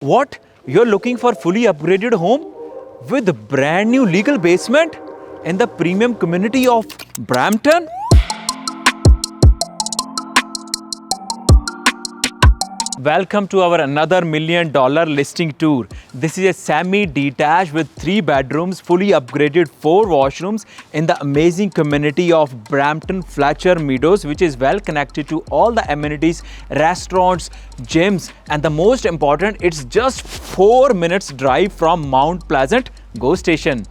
What? You're looking for fully upgraded home with brand new legal basement in the premium community of Brampton? Welcome to our another $1 million listing tour. This is a semi-detached with 3 bedrooms, fully upgraded 4 washrooms in the amazing community of Brampton Fletcher Meadows, which is well connected to all the amenities, restaurants, gyms, and the most important, it's just 4 minutes drive from Mount Pleasant GO station.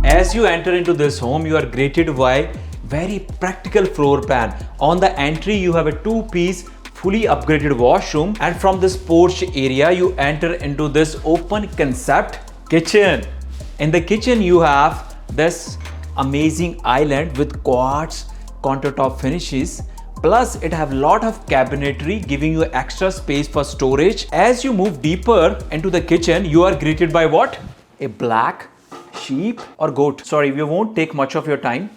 As you enter into this home, you are greeted by very practical floor plan. On the entry, you have a 2-piece fully upgraded washroom, and from this porch area, you enter into this open concept kitchen. In the kitchen, you have this amazing island with quartz countertop finishes. Plus, it have lot of cabinetry, giving you extra space for storage. As you move deeper into the kitchen, you are greeted by what? A black sheep or goat. Sorry, we won't take much of your time.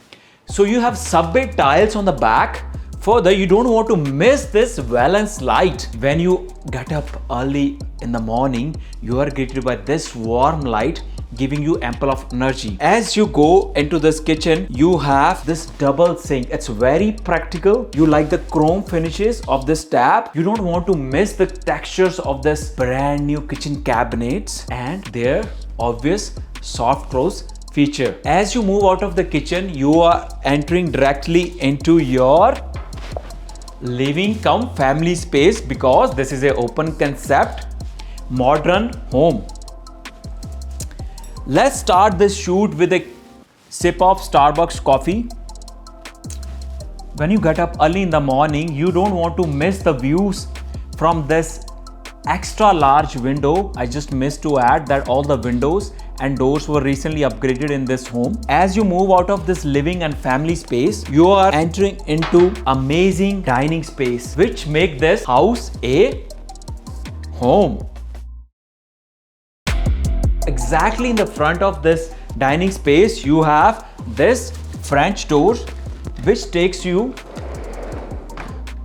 So you have subway tiles on the back. Further, you don't want to miss this valance light. When you get up early in the morning, you are greeted by this warm light, giving you ample of energy. As you go into this kitchen, you have this double sink. It's very practical. You like the chrome finishes of this tap. You don't want to miss the textures of this brand new kitchen cabinets and their obvious soft close feature. As you move out of the kitchen, you are entering directly into your living cum family space, because this is an open concept modern home. Let's start this shoot with a sip of Starbucks coffee. When you get up early in the morning, you don't want to miss the views from this extra large window. I just missed to add that all the windows and doors were recently upgraded in this home. As you move out of this living and family space, you are entering into amazing dining space, which make this house a home. Exactly in the front of this dining space, you have this French door, which takes you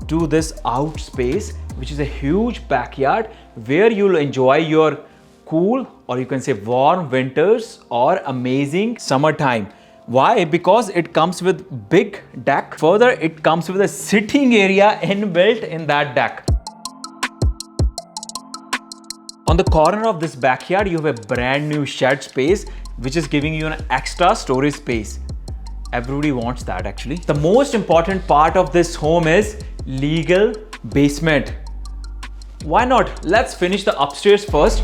to this out space, which is a huge backyard where you'll enjoy your cool, or you can say warm winters or amazing summertime. Why? Because it comes with big deck. Further, it comes with a sitting area inbuilt in that deck. On the corner of this backyard, you have a brand new shed space, which is giving you an extra storage space. Everybody wants that actually. The most important part of this home is legal basement. Why not? Let's finish the upstairs first.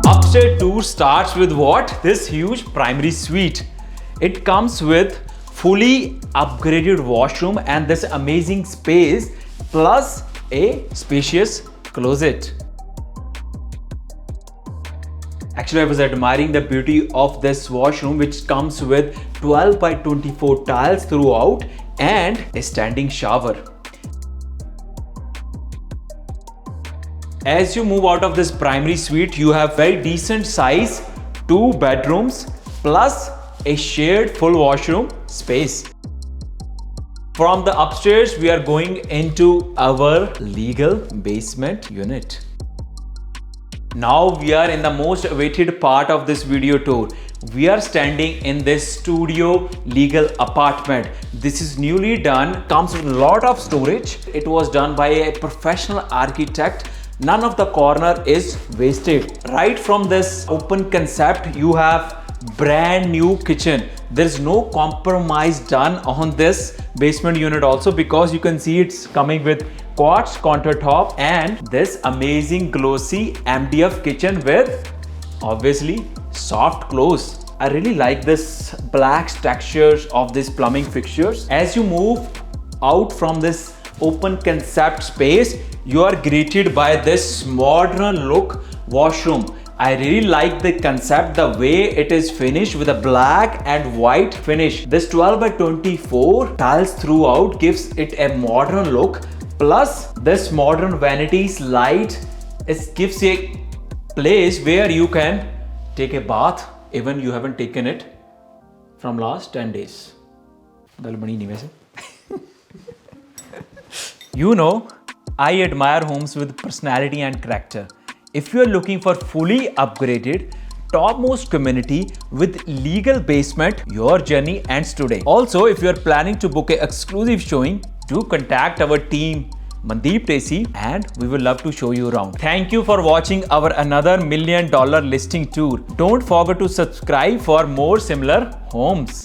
Upstairs tour starts with what? This huge primary suite. It comes with fully upgraded washroom and this amazing space, plus a spacious closet. Actually, I was admiring the beauty of this washroom, which comes with 12 by 24 tiles throughout and a standing shower. As you move out of this primary suite, you have very decent size 2 bedrooms plus a shared full washroom space. From the upstairs, we are going into our legal basement unit. Now we are in the most awaited part of this video tour. We are standing in this studio legal apartment. This is newly done, comes with a lot of storage. It was done by a professional architect. None of the corner is wasted. Right from this open concept, you have brand new kitchen. There's no compromise done on this basement unit also, because you can see it's coming with quartz countertop and this amazing glossy MDF kitchen with obviously soft close. I really like this black textures of these plumbing fixtures. As you move out from this open concept space, you are greeted by this modern look washroom. I really like the concept, the way it is finished with a black and white finish. This 12 by 24 tiles throughout gives it a modern look. Plus, this modern vanities light, it gives you a place where you can take a bath even you haven't taken it from last 10 days. You know, I admire homes with personality and character. If you are looking for fully upgraded, topmost community with legal basement, your journey ends today. Also, if you are planning to book an exclusive showing, do contact our team, Mandeep Desi, and we will love to show you around. Thank you for watching our another $1 million listing tour. Don't forget to subscribe for more similar homes.